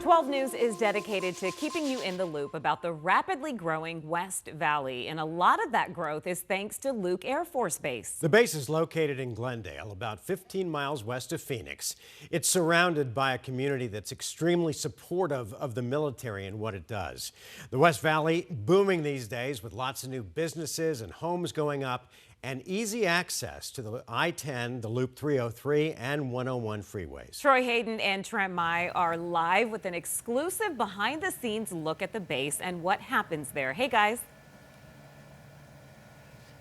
12 News is dedicated to keeping you in the loop about the rapidly growing West Valley, and a lot of that growth is thanks to Luke Air Force Base. The base is located in Glendale, about 15 miles west of Phoenix. It's surrounded by a community that's extremely supportive of the military and what it does. The West Valley booming these days with lots of new businesses and homes going up, and easy access to the I-10, the Loop 303, and 101 freeways. Troy Hayden and Trent Mai are live with an exclusive behind-the-scenes look at the base and what happens there. Hey, guys.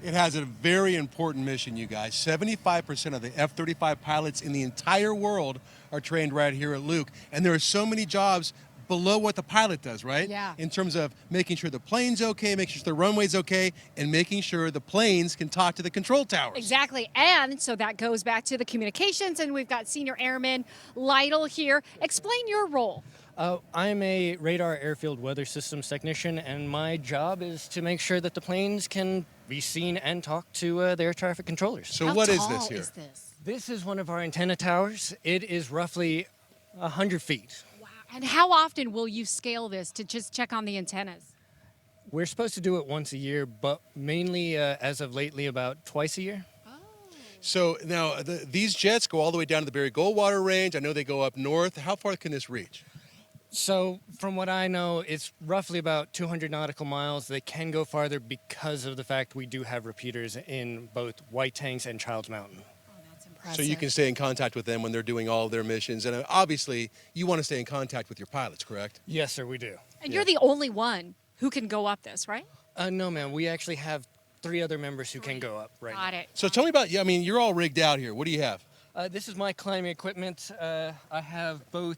It has a very important mission, you guys. 75% of the F-35 pilots in the entire world are trained right here at Luke, and there are so many jobs below what the pilot does, right? Yeah. In terms of making sure the plane's okay, making sure the runway's okay, and making sure the planes can talk to the control towers. Exactly, and so that goes back to the communications, and we've got Senior Airman Lytle here. Explain your role. I'm a radar airfield weather systems technician, and my job is to make sure that the planes can be seen and talk to their traffic controllers. So How what is tall this here? is this? This is one of our antenna towers. It is roughly 100 feet. Wow. And how often will you scale this to just check on the antennas? We're supposed to do it once a year, but mainly as of lately about twice a year. So now these jets go all the way down to the Barry Goldwater Range. I know they go up north. How far can this reach? So from what I know, it's roughly about 200 nautical miles. They can go farther because of the fact we do have repeaters in both White Tanks and Childs Mountain. So you can stay in contact with them when they're doing all of their missions. And obviously, you want to stay in contact with your pilots, correct? Yes, sir, we do. And you're the only one who can go up this, right? No, ma'am. We actually have 3 other members who can go up right now. Got it. So tell me about, I mean, you're all rigged out here. What do you have? This is my climbing equipment. I have both,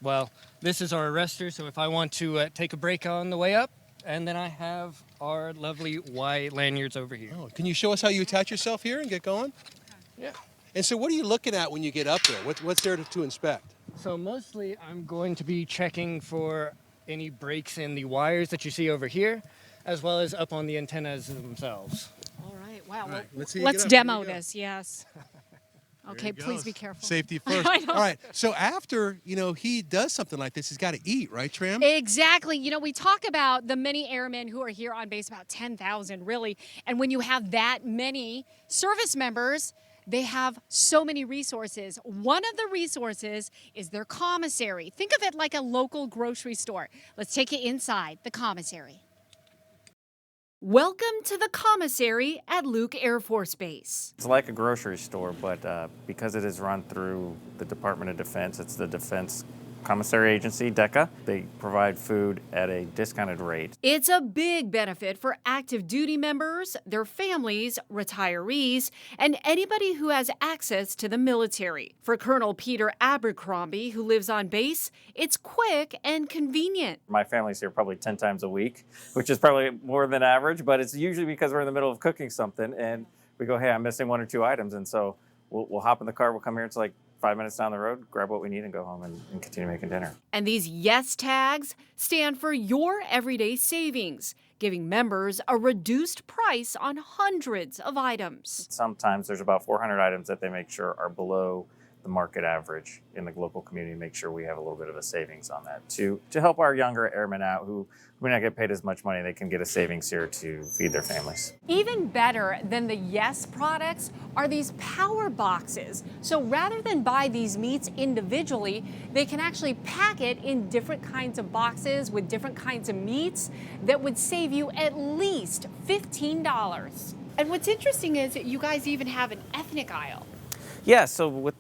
well, this is our arrestor, so if I want to take a break on the way up, and then I have our lovely Y lanyards over here. Oh, can you show us how you attach yourself here and get going? Yeah. And so what are you looking at when you get up there? What's there to inspect? So mostly I'm going to be checking for any breaks in the wires that you see over here, as well as up on the antennas themselves. All right. Wow. All right, let's see you Let's get up. demo Here you go. this. Yes. There Okay. he Please goes. be careful. Safety first. I know. All right. So after, he does something like this, he's got to eat, right, Tram? Exactly. We talk about the many airmen who are here on base, about 10,000 really. And when you have that many service members, they have so many resources. One of the resources is their commissary. Think of it like a local grocery store. Let's take you inside the commissary. Welcome to the commissary at Luke Air Force Base. It's like a grocery store, but because it is run through the Department of Defense, it's the Defense Commissary Agency, DECA. They provide food at a discounted rate. It's a big benefit for active duty members, their families, retirees, and anybody who has access to the military. For Colonel Peter Abercrombie, who lives on base, it's quick and convenient. My family's here probably 10 times a week, which is probably more than average, but it's usually because we're in the middle of cooking something and we go, hey, I'm missing 1 or 2 items. And so we'll hop in the car, we'll come here, it's like 5 minutes down the road, grab what we need and go home and continue making dinner. And these YES tags stand for Your Everyday Savings, giving members a reduced price on hundreds of items. Sometimes there's about 400 items that they make sure are below the market average in the local community, make sure we have a little bit of a savings on that to help our younger airmen out who may not get paid as much money. They can get a savings here to feed their families. Even better than the YES products are these power boxes. So rather than buy these meats individually, they can actually pack it in different kinds of boxes with different kinds of meats that would save you at least $15. And what's interesting is that you guys even have an ethnic aisle. Yeah, so with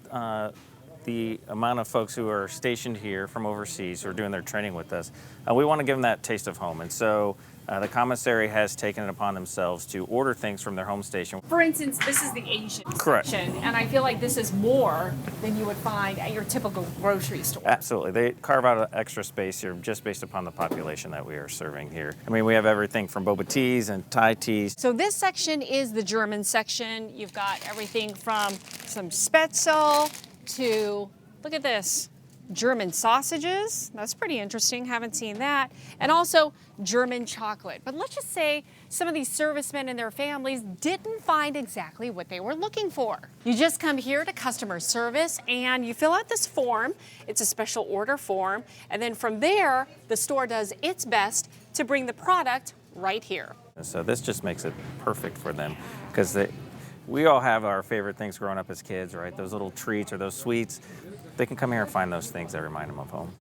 the amount of folks who are stationed here from overseas who are doing their training with us, we want to give them that taste of home. And so the commissary has taken it upon themselves to order things from their home station. For instance, this is the Asian Correct. section, and I feel like this is more than you would find at your typical grocery store. Absolutely. They carve out an extra space here just based upon the population that we are serving here. I mean, we have everything from boba teas and Thai teas. So this section is the German section. You've got everything from some Spätzle to, look at this, German sausages. That's pretty interesting. Haven't seen that. And also German chocolate. But let's just say some of these servicemen and their families didn't find exactly what they were looking for. You just come here to customer service and you fill out this form. It's a special order form. And then from there, the store does its best to bring the product right here. So this just makes it perfect for them because we all have our favorite things growing up as kids, right? Those little treats or those sweets. They can come here and find those things that remind them of home.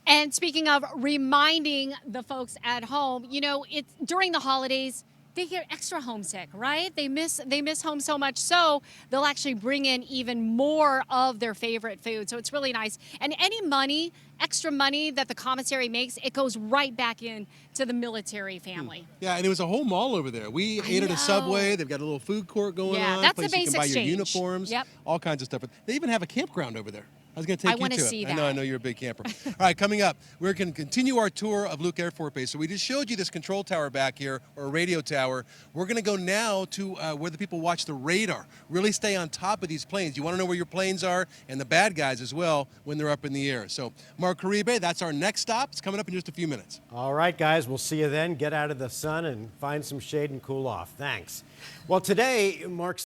And speaking of reminding the folks at home, you know, it's during the holidays, they get extra homesick, right? They miss home so much, so they'll actually bring in even more of their favorite food. So it's really nice. And any money, extra money that the commissary makes, it goes right back in to the military family. Yeah, and it was a whole mall over there. We ate at a Subway. They've got a little food court going on. That's place the base you can buy exchange. your uniforms, all kinds of stuff. They even have a campground over there. I was going to take I you wanna to see it. that. I know you're a big camper. All right, coming up, we're going to continue our tour of Luke Air Force Base. So we just showed you this control tower back here, or a radio tower. We're going to go now to where the people watch the radar. Really stay on top of these planes. You want to know where your planes are and the bad guys as well when they're up in the air. So Mark Caribe, that's our next stop. It's coming up in just a few minutes. All right, guys, we'll see you then. Get out of the sun and find some shade and cool off. Thanks. Well, today marks